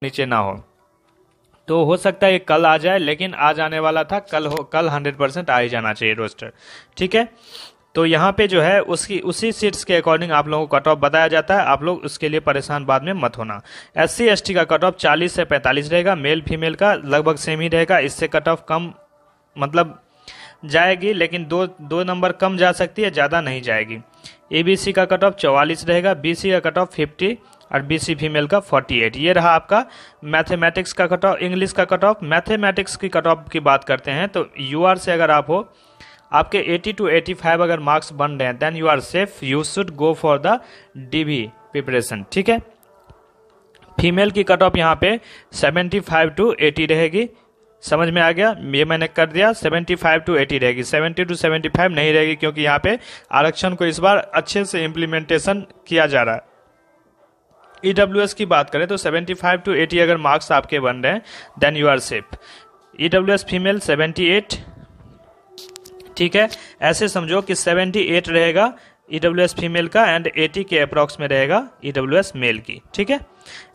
नीचे ना हो। तो हो सकता है ये कल आ जाए, लेकिन आ जाने वाला था, कल 100% आ ही जाना चाहिए रोस्टर। ठीक है, तो यहाँ पे जो है उसी सीट्स के अकॉर्डिंग आप लोगों को कट ऑफ बताया जाता है। आप लोग उसके लिए परेशान बाद में मत होना। SC ST का कट ऑफ 40 से 45 रहेगा, मेल फीमेल का लगभग सेम ही रहेगा। इससे कट ऑफ कम मतलब जाएगी, लेकिन दो नंबर कम जा सकती है, ज़्यादा नहीं जाएगी। ABC का कट ऑफ 44 रहेगा, BC का कट ऑफ 50 और BC फीमेल का 48। ये रहा आपका मैथमेटिक्स का कट ऑफ, इंग्लिश का कट ऑफ। मैथमेटिक्स की कट ऑफ की बात करते हैं तो UR से अगर आप हो, आपके 80 to 85 अगर मार्क्स बन रहे हैं, then you are safe, you should go for the DB preparation. ठीक है, फीमेल की कट ऑफ यहाँ पे 75 to 80 रहेगी। समझ में आ गया, ये मैंने कर दिया। 75 to 80 रहेगी, 70 to 75 नहीं रहेगी, क्योंकि यहाँ पे आरक्षण को इस बार अच्छे से इम्प्लीमेंटेशन किया जा रहा है। EWS की बात करें तो 75 to 80 अगर मार्क्स आपके बन रहे हैं, then you are safe. EWS female 78। ठीक है, ऐसे समझो कि 78 रहेगा EWS फीमेल का एंड 80 के अप्रॉक्स में रहेगा EWS मेल की। ठीक है,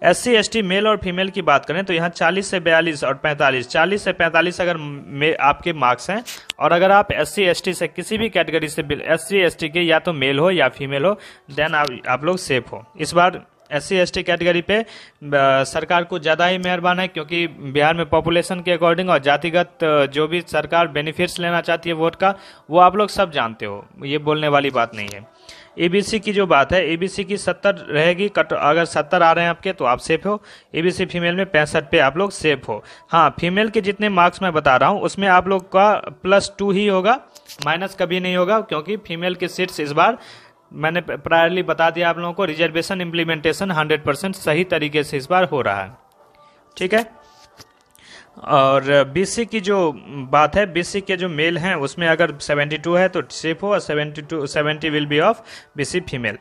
SC ST मेल और फीमेल की बात करें तो यहाँ 40 से 42 और 45, 40 से 45 अगर आपके मार्क्स हैं, और अगर आप SC ST से किसी भी कैटेगरी से SC ST के या तो मेल हो या फीमेल हो, देन आप लोग सेफ हो। इस बार SC ST कैटेगरी पे सरकार को ज़्यादा ही मेहरबान है, क्योंकि बिहार में पॉपुलेशन के अकॉर्डिंग और जातिगत जो भी सरकार बेनिफिट्स लेना चाहती है वोट का, वो आप लोग सब जानते हो, ये बोलने वाली बात नहीं है। ABC की जो बात है, ABC की 70 रहेगी, अगर 70 आ रहे हैं आपके तो आप सेफ हो। ABC फीमेल में 65 पे आप लोग सेफ हो। हाँ, फीमेल के जितने मार्क्स मैं बता रहा हूँ उसमें आप लोग का +2 ही होगा, माइनस कभी नहीं होगा, क्योंकि फीमेल के सीट्स इस बार मैंने प्रायरली बता दिया आप लोगों को, रिजर्वेशन इम्प्लीमेंटेशन 100% सही तरीके से इस बार हो रहा है। ठीक है, और BC की जो बात है, BC के जो मेल हैं उसमें अगर 72 है तो सेफ हो, और 70 will be of BC female.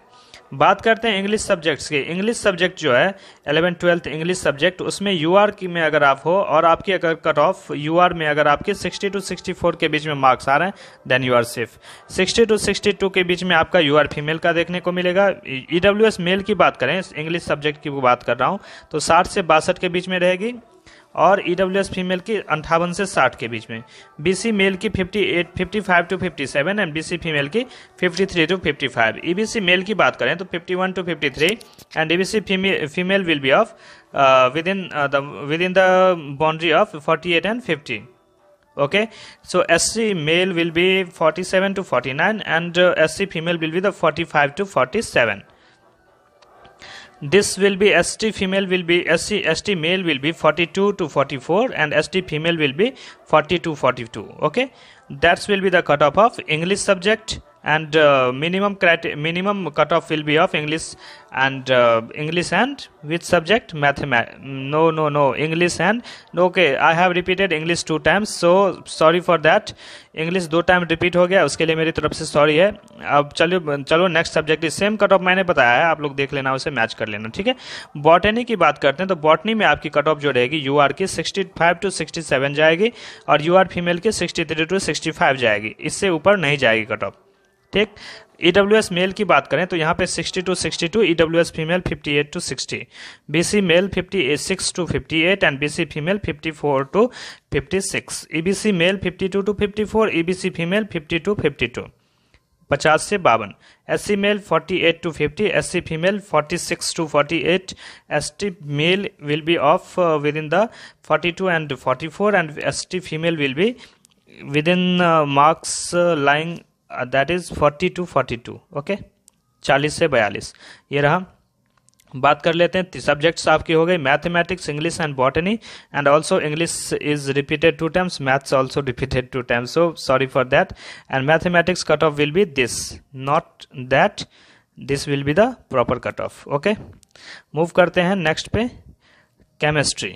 बात करते हैं इंग्लिश सब्जेक्ट्स की। इंग्लिश सब्जेक्ट जो है 11th 12th इंग्लिश सब्जेक्ट, उसमें UR की में अगर आप हो और आपकी अगर कट ऑफ UR में अगर आपके 60 to 64 के बीच में मार्क्स आ रहे हैं, then you are safe. 60 to 62 के बीच में आपका UR फीमेल का देखने को मिलेगा। EWS मेल की बात करें, इंग्लिश सब्जेक्ट की बात कर रहा हूँ, तो 60 से 62 के बीच में रहेगी, और EWS फीमेल की 58 से 60 के बीच में। BC मेल की 55 to 57 एंड BC फीमेल की 53 to 55। EBC मेल की बात करें तो 51 to 53 and EBC female will be of within the boundary of 48 and 50. Okay, so SC male will be 47 to 49 and SC female will be the 45 to 47. This will be ST male will be 42 to 44 and ST female will be 40 to 42. Okay, that will be the cutoff of English subject, and minimum cutoff will be of English and which subject? Mathematics. No, English and okay, I have repeated English 2 times, so sorry for that. English 2 time repeat हो गया, उसके लिए मेरी तरफ से sorry है। अब चलो next subject same cut off मैंने बताया है, आप लोग देख लेना, उसे मैच कर लेना। ठीक है, बॉटनी की बात करते हैं तो बॉटनी में आपकी कट ऑफ जो रहेगी UR की 65 to 67 जाएगी, और UR फीमेल की 63 to 65 जाएगी, इससे ऊपर नहीं जाएगी कट ऑफ। ठीक, EWS मेल की बात करें तो यहाँ पे 60 to 62, EWS female 58 to 60, BC male 56 to 58 and BC female 54 to 56, EBC male 52 to 54, EBC female 50 to 52, 50 से 52, SC male 48 to 50, SC female 46 to 48, ST male will be off within the 42 and 44 and ST female will be within marks lying that is 40 to 42. Okay, 40 से 42 ये रहा। बात कर लेते हैं, subjects आपकी हो गई mathematics, English and botany, and also English is repeated 2 times, maths also repeated 2 times, so sorry for that, and mathematics cutoff will be this, not that, this will be the proper cutoff. okay, move करते हैं next पे, chemistry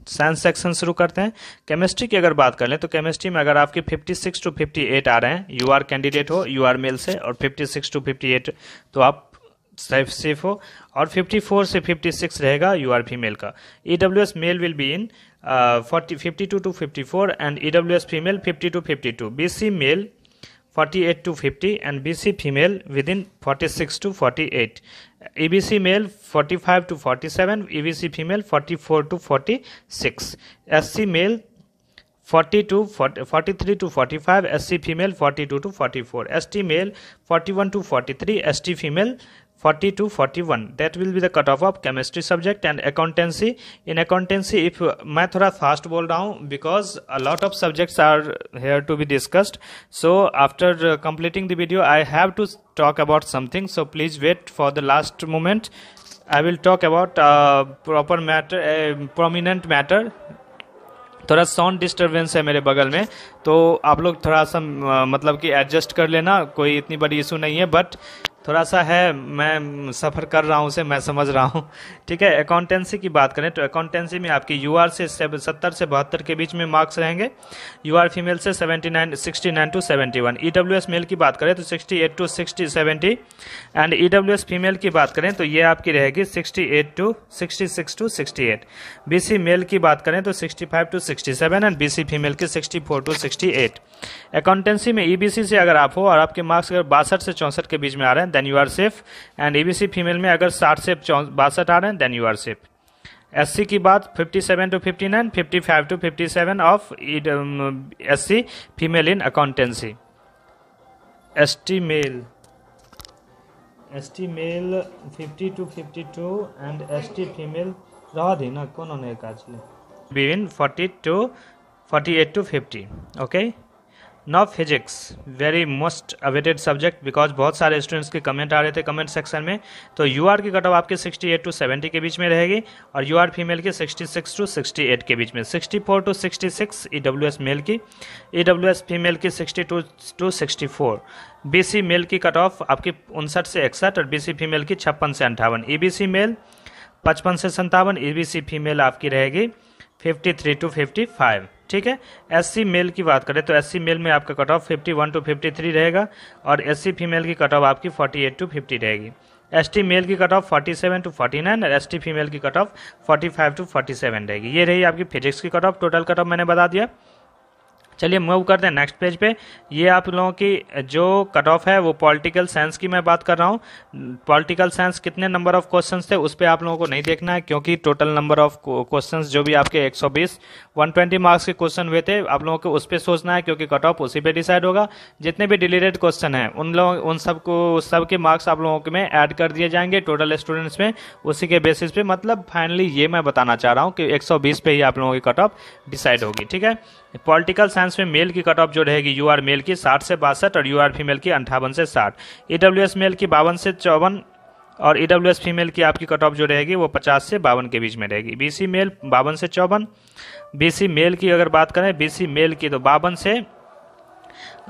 science section शुरू करते हैं। Chemistry की अगर बात कर लें तो केमिस्ट्री में अगर आपके 56 to 58 आ रहे हैं, UR कैंडिडेट हो, UR मेल से, और 56 to 58 तो आप सेफ हो, और 54 से 56 रहेगा UR फीमेल का। EWS male will be in 52 to 54 and EWS female 50 to 52, BC male 48 to 50 and BC female within 46 to 48, EBC male 45 to 47, EBC female 44 to 46, SC male 43 to 45, SC female 42 to 44, ST male 41 to 43, ST female 40 to 41. That will be the cutoff of chemistry subject and accountancy. In accountancy, if मैं थोड़ा fast बोल रहा हूँ because a lot of subjects are here to be discussed. So after completing the video, I have to talk about something. So please wait for the last moment. I will talk about proper matter, prominent matter. थोड़ा sound disturbance है मेरे बगल में, तो आप लोग थोड़ा सा मतलब कि एडजस्ट कर लेना, कोई इतनी बड़ी इशू नहीं है, बट थोड़ा सा है, मैं सफ़र कर रहा हूँ उसे मैं समझ रहा हूँ। ठीक है, अकाउंटेंसी की बात करें तो अकाउंटेंसी में आपकी यूआर से 70 से 72 के बीच में मार्क्स रहेंगे, यूआर फीमेल से 69 टू 71, ईडब्ल्यूएस मेल की बात करें तो 68 टू 70 एंड ईडब्ल्यूएस फीमेल की बात करें तो ये आपकी रहेगी 68 टू 66 टू 68, बीसी मेल की बात करें तो 65 टू 67 एंड बीसी फीमेल की 64 टू 68। अकाउंटेंसी में ईबीसी से अगर आप हो और आपके मार्क्स अगर 62 से 64 के बीच में आ रहे हैं then you are safe, and EBC female में अगर 60 से 62 आ रहे हैं then you are safe. SC की बात 57 to 59, 55 to 57 of SC female in accountancy. ST male 50 to 52 and ST female रह दी ना कोनो नहीं काचले between 48 to 50। Okay, now physics very most awaited subject because बहुत सारे स्टूडेंट्स के कमेंट आ रहे थे कमेंट सेक्शन में। तो यूआर की कट ऑफ आपके 68 टू 70 के बीच में रहेगी और यूआर फीमेल की 66 टू 68 के बीच में, 64 टू 66 ईडब्ल्यूएस मेल की, ईडब्ल्यूएस फीमेल की 62 टू 64, बीसी मेल की कट ऑफ आपकी 59 से 61 और बीसी फीमेल की 56 से 58, ईबीसी मेल 55 से 57, ईबीसी फीमेल आपकी रहेगी 53 टू 55। ठीक है, एससी मेल की बात करें तो एससी मेल में आपका कट ऑफ 51 टू 53 रहेगा और एससी फीमेल की कट ऑफ आपकी 48 टू 50 रहेगी। एसटी मेल की कट ऑफ 47 टू 49 और एसटी फीमेल की कट ऑफ 45 टू 47 रहेगी। ये रही आपकी फिजिक्स की cut off, total cut off मैंने बता दिया। चलिए मूव करते हैं नेक्स्ट पेज पे। ये आप लोगों की जो कट ऑफ है वो पॉलिटिकल साइंस की मैं बात कर रहा हूँ। पॉलिटिकल साइंस कितने नंबर ऑफ क्वेश्चंस थे उस पर आप लोगों को नहीं देखना है, क्योंकि टोटल नंबर ऑफ क्वेश्चंस जो भी आपके 120 मार्क्स के क्वेश्चन हुए थे आप लोगों को उस पर सोचना है, क्योंकि कट ऑफ उसी पे डिसाइड होगा। जितने भी डिलीटेड क्वेश्चन हैं उन सब के मार्क्स आप लोगों के में ऐड कर दिए जाएंगे टोटल स्टूडेंट्स में, उसी के बेसिस पे। मतलब फाइनली ये मैं बताना चाह रहा हूँ कि 120 पे ही आप लोगों की कट ऑफ डिसाइड होगी। ठीक है, पॉलिटिकल साइंस में मेल की कट ऑफ जो रहेगी यूआर मेल की 60 से 62 और यूआर फीमेल की 58 से 60, ईडब्ल्यूएस मेल की 52 से 54 और ईडब्ल्यूएस फीमेल की आपकी कट ऑफ जो रहेगी वो 50 से 52 के बीच में रहेगी। बीसी मेल 52 से 54, बीसी मेल की अगर बात करें बीसी मेल की तो 52 से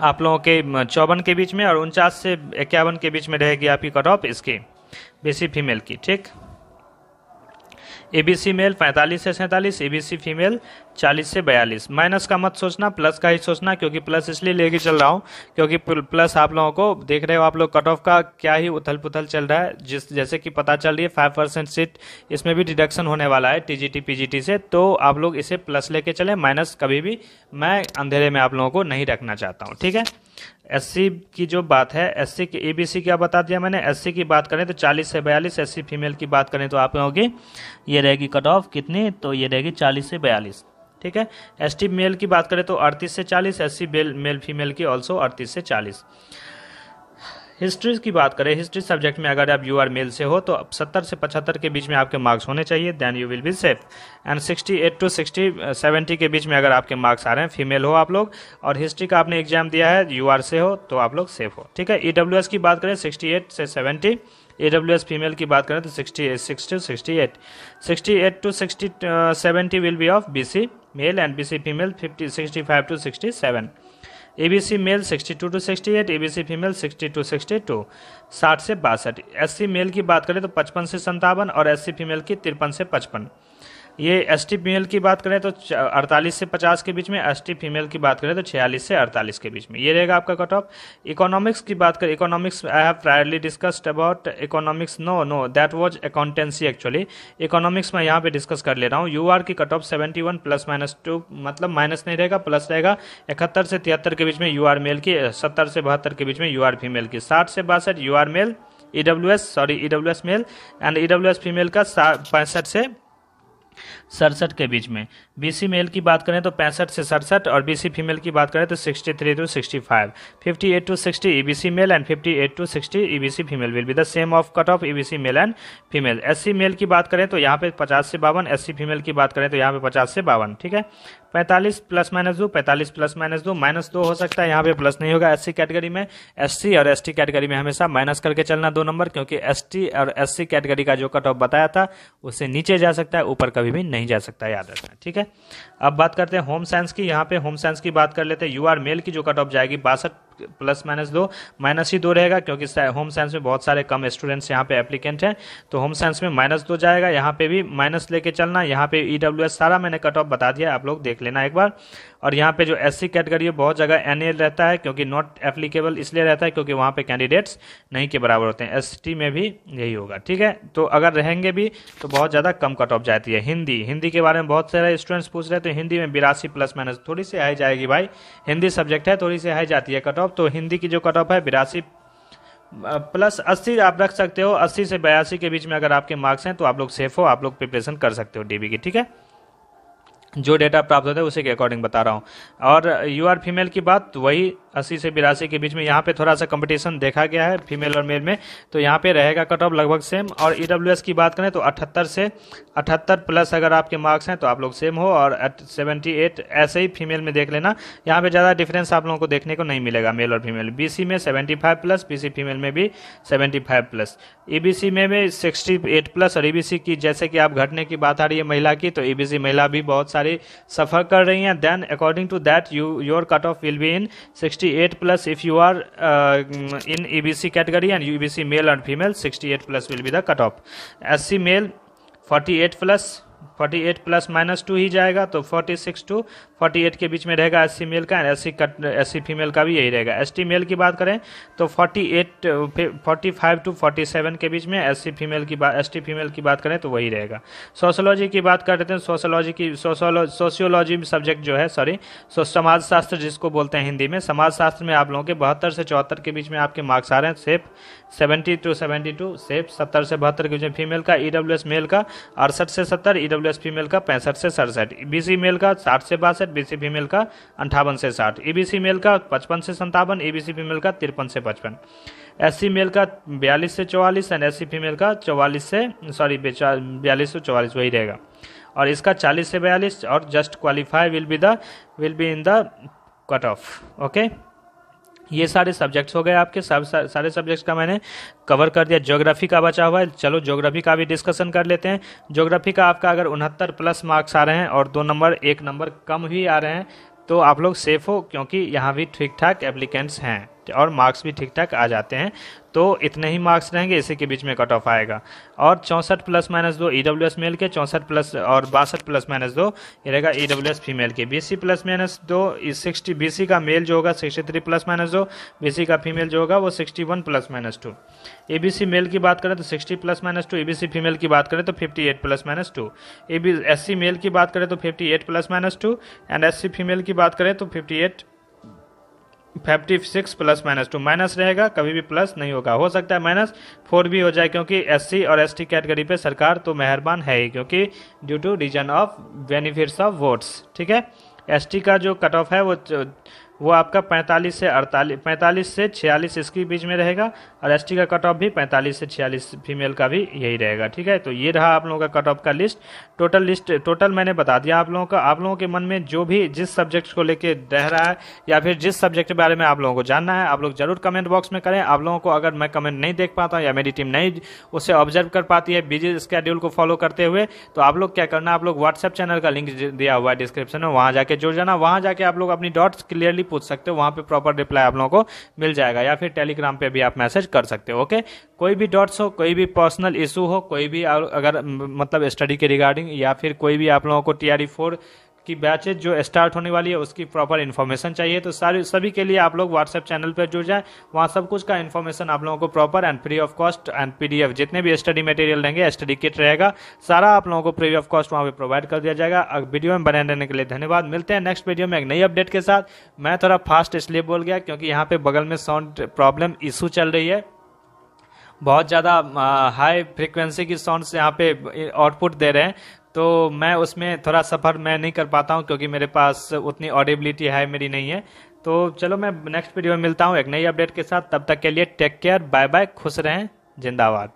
आप लोगों के 54 के बीच में और 49 से 51 के बीच में रहेगी आपकी कट ऑफ इसकी बीसी फीमेल की। ठीक, एबीसी मेल 45 से 47, एबीसी फीमेल 40 से 42। माइनस का मत सोचना, प्लस का ही सोचना, क्योंकि प्लस इसलिए लेके चल रहा हूँ क्योंकि प्लस आप लोगों को देख रहे हो आप लोग कट ऑफ का क्या ही उथल पुथल चल रहा है। जैसे कि पता चल रही है 5% सीट इसमें भी डिडक्शन होने वाला है टीजीटी पीजीटी से, तो आप लोग इसे प्लस लेके चले, माइनस कभी भी मैं अंधेरे में आप लोगों को नहीं रखना चाहता हूँ। ठीक है, एससी की जो बात है, एससी की एबीसी क्या बता दिया मैंने। एससी की बात करें तो 40 से 42, एससी फीमेल की बात करें तो आप लोगों की ये रहेगी कट ऑफ कितनी, तो ये रहेगी 40 से 42। ठीक है, एसटी मेल की बात करें तो 38 से 40, एससी मेल फीमेल की ऑल्सो 38 से 40। हिस्ट्री की बात करें, हिस्ट्री सब्जेक्ट में अगर आप यूआर मेल से हो तो 70 से 75 के बीच में आपके मार्क्स होने चाहिए, then you will be safe. And 68 to 70 के बीच में अगर आपके मार्क्स आ रहे हैं, फीमेल हो आप लोग और हिस्ट्री का आपने एग्जाम दिया है यूआर से हो तो आप लोग सेफ हो। ठीक है, ईडब्ल्यूएस की बात करें 68 से 70, ईडब्ल्यूएस फीमेल की बात करें तो 68 to 70 will be of BC male and BC female 65 to 67। EBC male 62 to 68, EBC female 60 to 62, 60 से 62। एससी मेल की बात करें तो 55 से 57 और एससी फीमेल की 53 से 55। ये एसटी मेल की बात करें तो 48 से 50 के बीच में, एसटी फीमेल की बात करें तो 46 से 48 के बीच में, ये रहेगा आपका कट ऑफ। इकोनॉमिक्स की बात करें, economics I have priorly discussed about economics, no that was accountancy actually. Economics में यहाँ पे डिस्कस कर ले रहा हूँ। यूआर की कट ऑफ 71 प्लस माइनस 2, मतलब माइनस नहीं रहेगा प्लस रहेगा। 71 से 73 के बीच में यूआर मेल की, 70 से 72 के बीच में यूआर फीमेल की, 60 से 62 UR male, EWS male and EWS female का 65 से 67 के बीच में। बीसी मेल की बात करें तो 65 से 67 और बीसी फीमेल की बात करें तो 63 to 65, 58 to 60 EBC male and 58 to 60 EBC female will be the same of cut off EBC male and female. SC male की बात करें तो यहाँ पे 50 से 52, एससी फीमेल की बात करें तो यहाँ पे 50 से 52, ठीक है। 45 प्लस माइनस 2, 45 प्लस माइनस 2, -2 हो सकता है, यहाँ पे प्लस नहीं होगा एससी कैटेगरी में। एससी और एसटी कैटेगरी में हमेशा माइनस करके चलना 2 नंबर, क्योंकि एसटी और एससी कैटेगरी का जो कट ऑफ बताया था उससे नीचे जा सकता है, ऊपर कभी भी नहीं जा सकता, याद रखना, ठीक है। अब बात करते हैं होम साइंस की। यहाँ पे होम साइंस की बात कर लेते हैं। यूआर मेल की जो कट ऑफ जाएगी 62 प्लस माइनस 2, माइनस ही 2 रहेगा, क्योंकि होम साइंस में बहुत सारे कम स्टूडेंट्स यहाँ पे एप्लीकेंट हैं, तो होम साइंस में -2 जाएगा। यहाँ पे भी माइनस लेके चलना। यहाँ पे ईडब्ल्यूएस सारा मैंने कट ऑफ बता दिया, आप लोग देख लेना एक बार। और यहाँ पे जो एससी कैटेगरी है बहुत जगह एनए रहता है, क्योंकि नॉट एप्लीकेबल इसलिए रहता है क्योंकि वहाँ पे कैंडिडेट्स नहीं के बराबर होते हैं। एसटी में भी यही होगा, ठीक है। तो अगर रहेंगे भी तो बहुत ज़्यादा कम कट ऑफ जाती है। हिंदी के बारे में बहुत सारे स्टूडेंट्स पूछ रहे थे, हिंदी में 82 प्लस माइनस, थोड़ी सी हाई जाएगी भाई, हिंदी सब्जेक्ट है, थोड़ी सी हाई जाती है कट ऑफ। तो हिंदी की जो कट ऑफ है 82 प्लस 80 आप रख सकते हो। 80 से 82 के बीच में अगर आपके मार्क्स हैं तो आप लोग सेफ हो, आप लोग प्रिपरेशन कर सकते हो डीबी की, ठीक है। जो डेटा प्राप्त होता है उसी के अकॉर्डिंग बता रहा हूँ। और यूआर फीमेल की बात वही 80 से 82 के बीच में। यहाँ पे थोड़ा सा कंपटीशन देखा गया है फीमेल और मेल में, तो यहाँ पे रहेगा कट ऑफ लगभग सेम। और ईडब्ल्यूएस की बात करें तो 78 से 78 प्लस अगर आपके मार्क्स हैं तो आप लोग सेम हो, और 78 ऐसे ही फीमेल में देख लेना। यहाँ पे ज़्यादा डिफरेंस आप लोगों को देखने को नहीं मिलेगा मेल और फीमेल। बीसी में 75 प्लस, बीसी फीमेल में भी 75 प्लस, ईबीसी में भी 68 प्लस। और ईबीसी की जैसे कि आप घटने की बात आ रही है महिला की, तो ईबीसी महिला भी बहुत सारी सफर कर रही हैं। Then according to that your cut off will be in 68 plus if you are in EBC category, and EBC male and female 68 plus will be the cut off. SC male 48 plus -2 ही जाएगा, तो 46 to 48 के बीच में रहेगा SC male का, SC female का भी यही रहेगा। एसटी मेल की बात करें तो 45 to 47 के बीच में, एसटी फीमेल की बात करें तो वही रहेगा। सोशियोलॉजी की बात करते हैं। सोशियोलॉजी सब्जेक्ट जो है, समाज शास्त्र जिसको बोलते हैं हिंदी में, समाज शास्त्र में आप लोगों के 72 से 74 के बीच में आपके मार्क्स आ रहे हैं, सेफ 70 to 72, सेफ 70 से 72 के बीच में फीमेल का। ईडब्ल्यूएस मेल का 68 से 70, ईडब्ल्यूएस फीमेल का 65 से 67, ईबीसी मेल का 60 से 62, बीसी फीमेल का 58 से 60, ईबीसी मेल का 55 से 57, ईबीसी फीमेल का 53 से 55, एससी मेल का 42 से 44 एंड एससी फीमेल का 42 से 44 वही रहेगा। और इसका 40 से 42 और just qualify will be in the cut of. Okay, ये सारे सब्जेक्ट्स हो गए आपके। सारे सब्जेक्ट्स का मैंने कवर कर दिया। ज्योग्राफी का बचा हुआ है, चलो ज्योग्राफी का भी डिस्कशन कर लेते हैं। ज्योग्राफी का आपका अगर 69 प्लस मार्क्स आ रहे हैं और 1 नंबर कम ही आ रहे हैं तो आप लोग सेफ हो, क्योंकि यहाँ भी ठीक ठाक एप्लीकेंट्स हैं और मार्क्स भी ठीक ठाक आ जाते हैं, तो इतने ही मार्क्स रहेंगे, इसी के बीच में कट ऑफ आएगा। और 64 प्लस -2 ईडब्ल्यूएस मेल के, 64 प्लस और 62 प्लस -2 ये रहेगा ईडब्ल्यूएस फीमेल के। बीसी प्लस -2 60, बीसी का मेल जो होगा 63 प्लस -2, बीसी का फीमेल जो होगा वो 61 प्लस -2। एबीसी मेल की बात करें तो 60 प्लस -2, एबीसी फीमेल की बात करें तो 58 प्लस -2, एससी मेल की बात करें तो 58 प्लस -2 एंड एससी फीमेल की बात करें तो 56 प्लस -2। माइनस रहेगा, कभी भी प्लस नहीं होगा, हो सकता है -4 भी हो जाए, क्योंकि एससी और एसटी कैटेगरी पे सरकार तो मेहरबान है ही, क्योंकि due to reason of benefits of votes, ठीक है। एसटी का जो कट ऑफ है वो आपका 45 से 46 इसके बीच में रहेगा, और एसटी का कट ऑफ भी 45 से 46 फीमेल का भी यही रहेगा, ठीक है। तो ये रहा आप लोगों का कट ऑफ का लिस्ट। टोटल मैंने बता दिया आप लोगों का। आप लोगों के मन में जो भी जिस सब्जेक्ट को लेके रह रहा है या फिर जिस सब्जेक्ट के बारे में आप लोगों को जानना है, आप लोग जरूर कमेंट बॉक्स में करें। आप लोगों को अगर मैं कमेंट नहीं देख पाता हूँ या मेरी टीम नहीं उसे ऑब्जर्व कर पाती है बिजी स्केड्यूल को फॉलो करते हुए, तो आप लोग क्या करना, आप लोग व्हाट्सएप चैनल का लिंक दिया हुआ है डिस्क्रिप्शन में, वहां जाके जुड़ जाना। वहां जाके आप लोग अपनी डाउट्स क्लियरली पूछ सकते हो, वहां पे प्रॉपर रिप्लाई आप लोगों को मिल जाएगा, या फिर टेलीग्राम पे भी आप मैसेज कर सकते हो। ओके, कोई भी डाउट्स हो, कोई भी पर्सनल इशू हो, कोई भी अगर मतलब स्टडी के रिगार्डिंग, या फिर कोई भी आप लोगों को TRE 4 की बैचेज जो स्टार्ट होने वाली है उसकी प्रॉपर इन्फॉर्मेशन चाहिए, तो सभी के लिए आप लोग व्हाट्सएप चैनल पर जुड़ जाएं। वहाँ सब कुछ का इन्फॉर्मेशन आप लोगों को proper and free of cost and PDF जितने भी स्टडी मटेरियल रहेंगे, स्टडी किट रहेगा, सारा आप लोगों को फ्री ऑफ कॉस्ट वहाँ पे प्रोवाइड कर दिया जाएगा। वीडियो में बने रहने के लिए धन्यवाद। मिलते हैं नेक्स्ट वीडियो में एक नई अपडेट के साथ। मैं थोड़ा फास्ट इसलिए बोल गया क्योंकि यहाँ पे बगल में साउंड प्रॉब्लम इशू चल रही है, बहुत ज़्यादा हाई फ्रिक्वेंसी की साउंड्स यहाँ पे आउटपुट दे रहे हैं, तो मैं उसमें थोड़ा सफ़र मैं नहीं कर पाता हूँ, क्योंकि मेरे पास उतनी ऑडिबिलिटी है मेरी नहीं है। तो चलो मैं नेक्स्ट वीडियो में मिलता हूँ एक नई अपडेट के साथ, तब तक के लिए टेक केयर, बाय बाय, खुश रहें, जिंदाबाद।